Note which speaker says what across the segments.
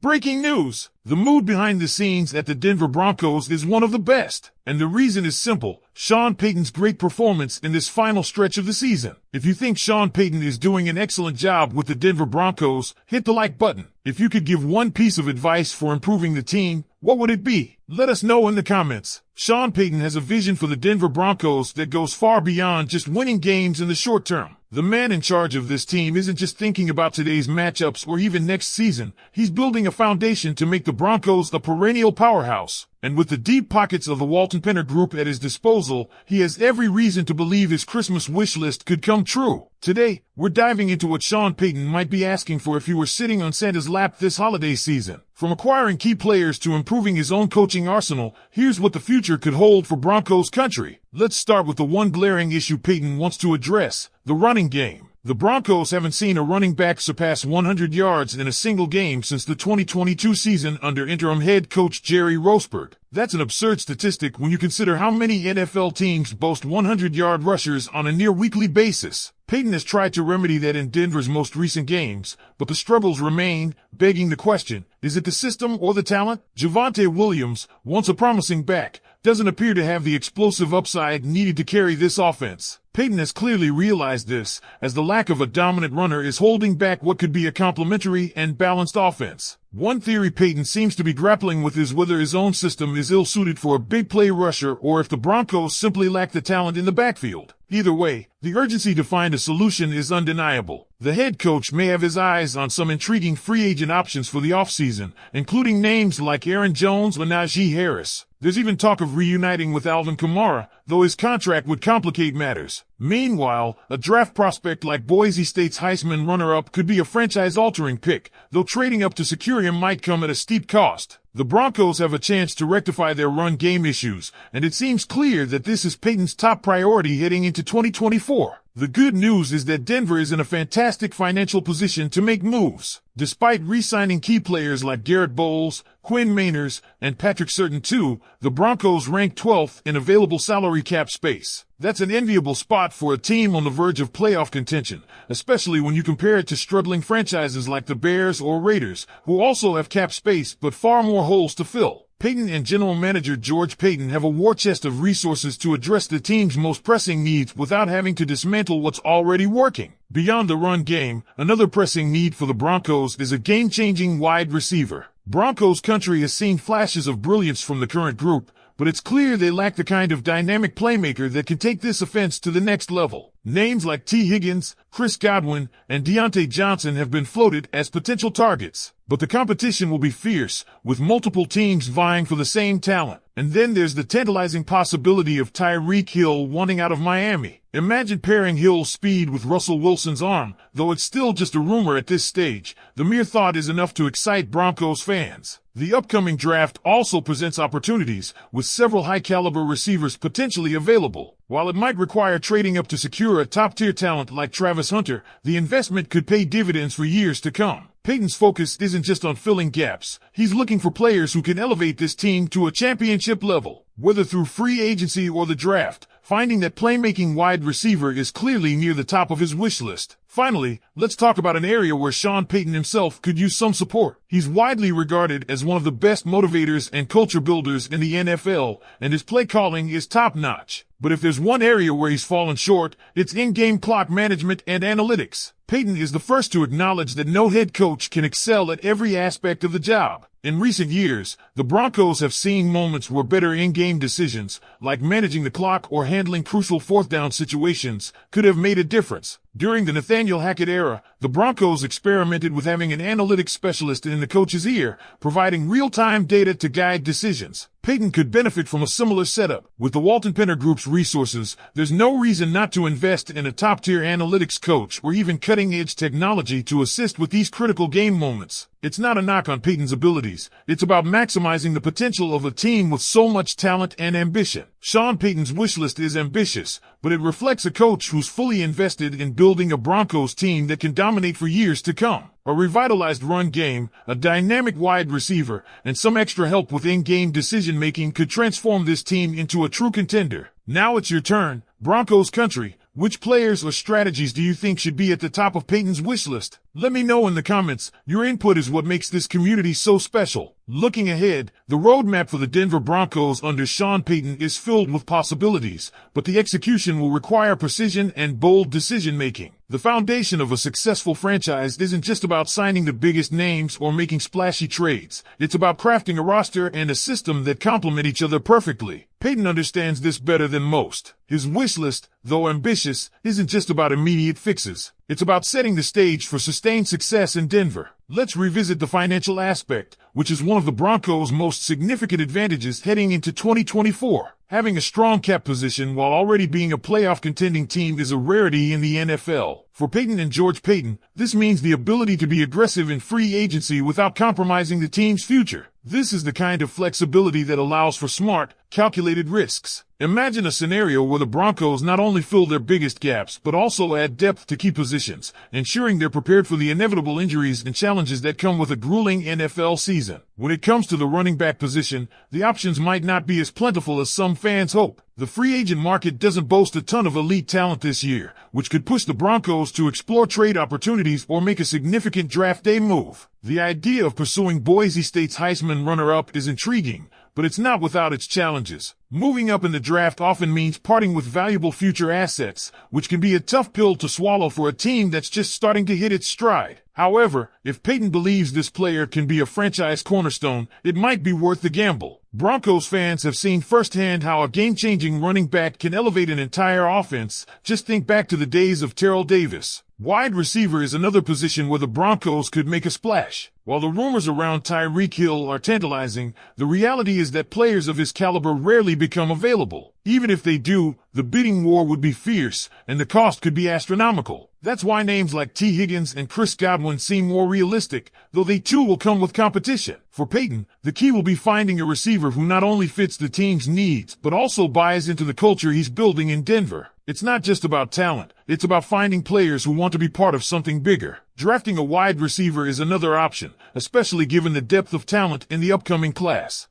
Speaker 1: Breaking news! The mood behind the scenes at the Denver Broncos is one of the best. And the reason is simple. Sean Payton's great performance in this final stretch of the season. If you think Sean Payton is doing an excellent job with the Denver Broncos, hit the like button. If you could give one piece of advice for improving the team, what would it be? Let us know in the comments. Sean Payton has a vision for the Denver Broncos that goes far beyond just winning games in the short term. The man in charge of this team isn't just thinking about today's matchups or even next season. He's building a foundation to make the Broncos a perennial powerhouse. And with the deep pockets of the Walton Penner Group at his disposal, he has every reason to believe his Christmas wish list could come true. Today, we're diving into what Sean Payton might be asking for if he were sitting on Santa's lap this holiday season. From acquiring key players to improving his own coaching arsenal, here's what the future could hold for Broncos country. Let's start with the one glaring issue Payton wants to address: the running game. The Broncos haven't seen a running back surpass 100 yards in a single game since the 2022 season under interim head coach Jerry Rosburg. That's an absurd statistic when you consider how many NFL teams boast 100-yard rushers on a near-weekly basis. Payton has tried to remedy that in Denver's most recent games, but the struggles remain, begging the question, is it the system or the talent? Javonte Williams, once a promising back, doesn't appear to have the explosive upside needed to carry this offense. Payton has clearly realized this, as the lack of a dominant runner is holding back what could be a complementary and balanced offense. One theory Payton seems to be grappling with is whether his own system is ill-suited for a big play rusher or if the Broncos simply lack the talent in the backfield. Either way, the urgency to find a solution is undeniable. The head coach may have his eyes on some intriguing free agent options for the offseason, including names like Aaron Jones or Najee Harris. There's even talk of reuniting with Alvin Kamara, though his contract would complicate matters. Meanwhile, a draft prospect like Boise State's Heisman runner-up could be a franchise-altering pick, though trading up to secure him might come at a steep cost. The Broncos have a chance to rectify their run game issues, and it seems clear that this is Payton's top priority heading into 2024. The good news is that Denver is in a fantastic financial position to make moves. Despite re-signing key players like Garrett Bowles, Quinn Meinerz, and Patrick Surtain II, the Broncos rank 12th in available salary cap space. That's an enviable spot for a team on the verge of playoff contention, especially when you compare it to struggling franchises like the Bears or Raiders, who also have cap space but far more holes to fill. Payton and General Manager George Paton have a war chest of resources to address the team's most pressing needs without having to dismantle what's already working. Beyond the run game, another pressing need for the Broncos is a game-changing wide receiver. Broncos country has seen flashes of brilliance from the current group, but it's clear they lack the kind of dynamic playmaker that can take this offense to the next level. Names like T. Higgins, Chris Godwin, and Deontay Johnson have been floated as potential targets. But the competition will be fierce, with multiple teams vying for the same talent. And then there's the tantalizing possibility of Tyreek Hill wanting out of Miami. Imagine pairing Hill's speed with Russell Wilson's arm, though it's still just a rumor at this stage. The mere thought is enough to excite Broncos fans. The upcoming draft also presents opportunities, with several high-caliber receivers potentially available. While it might require trading up to secure a top-tier talent like Travis Hunter, the investment could pay dividends for years to come. Payton's focus isn't just on filling gaps. He's looking for players who can elevate this team to a championship level. Whether through free agency or the draft, finding that playmaking wide receiver is clearly near the top of his wish list. Finally, let's talk about an area where Sean Payton himself could use some support. He's widely regarded as one of the best motivators and culture builders in the NFL, and his play calling is top-notch. But if there's one area where he's fallen short, it's in-game clock management and analytics. Payton is the first to acknowledge that no head coach can excel at every aspect of the job. In recent years, the Broncos have seen moments where better in-game decisions, like managing the clock or handling crucial fourth-down situations, could have made a difference. During the Nathaniel Hackett era, the Broncos experimented with having an analytics specialist in the coach's ear, providing real-time data to guide decisions. Payton could benefit from a similar setup. With the Walton Penner Group's resources, there's no reason not to invest in a top-tier analytics coach or even cutting-edge technology to assist with these critical game moments. It's not a knock on Payton's abilities. It's about maximizing the potential of a team with so much talent and ambition. Sean Payton's wish list is ambitious, but it reflects a coach who's fully invested in building a Broncos team that can dominate for years to come. A revitalized run game, a dynamic wide receiver, and some extra help with in-game decision-making could transform this team into a true contender. Now it's your turn, Broncos country. Which players or strategies do you think should be at the top of Payton's wish list? Let me know in the comments. Your input is what makes this community so special. Looking ahead, the roadmap for the Denver Broncos under Sean Payton is filled with possibilities, but the execution will require precision and bold decision-making. The foundation of a successful franchise isn't just about signing the biggest names or making splashy trades. It's about crafting a roster and a system that complement each other perfectly. Payton understands this better than most. His wish list, though ambitious, isn't just about immediate fixes. It's about setting the stage for sustained success in Denver. Let's revisit the financial aspect, which is one of the Broncos' most significant advantages heading into 2024. Having a strong cap position while already being a playoff contending team is a rarity in the NFL. For Payton and George Payton, this means the ability to be aggressive in free agency without compromising the team's future. This is the kind of flexibility that allows for smart, calculated risks. Imagine a scenario where the Broncos not only fill their biggest gaps, but also add depth to key positions, ensuring they're prepared for the inevitable injuries and challenges that come with a grueling NFL season. When it comes to the running back position, the options might not be as plentiful as some fans hope. The free agent market doesn't boast a ton of elite talent this year, which could push the Broncos to explore trade opportunities or make a significant draft day move. The idea of pursuing Boise State's Heisman runner-up is intriguing, but it's not without its challenges. Moving up in the draft often means parting with valuable future assets, which can be a tough pill to swallow for a team that's just starting to hit its stride. However, if Payton believes this player can be a franchise cornerstone, it might be worth the gamble. Broncos fans have seen firsthand how a game-changing running back can elevate an entire offense. Just think back to the days of Terrell Davis. Wide receiver is another position where the Broncos could make a splash. While the rumors around Tyreek Hill are tantalizing, the reality is that players of his caliber rarely become available. Even if they do, the bidding war would be fierce, and the cost could be astronomical. That's why names like T. Higgins and Chris Godwin seem more realistic, though they too will come with competition. For Payton, the key will be finding a receiver who not only fits the team's needs, but also buys into the culture he's building in Denver. It's not just about talent, it's about finding players who want to be part of something bigger. Drafting a wide receiver is another option, especially given the depth of talent in the upcoming class.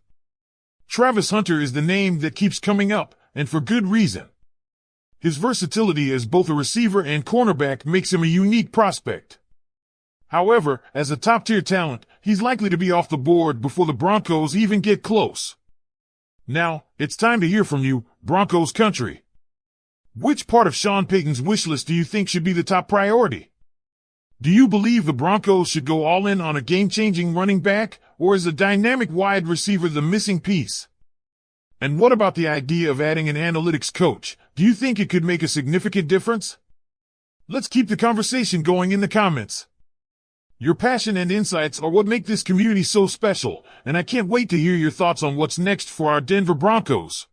Speaker 1: Travis Hunter is the name that keeps coming up, and for good reason. His versatility as both a receiver and cornerback makes him a unique prospect. However, as a top-tier talent, he's likely to be off the board before the Broncos even get close. Now, it's time to hear from you, Broncos country. Which part of Sean Payton's wish list do you think should be the top priority? Do you believe the Broncos should go all in on a game-changing running back, or is a dynamic wide receiver the missing piece? And what about the idea of adding an analytics coach? Do you think it could make a significant difference? Let's keep the conversation going in the comments. Your passion and insights are what make this community so special, and I can't wait to hear your thoughts on what's next for our Denver Broncos.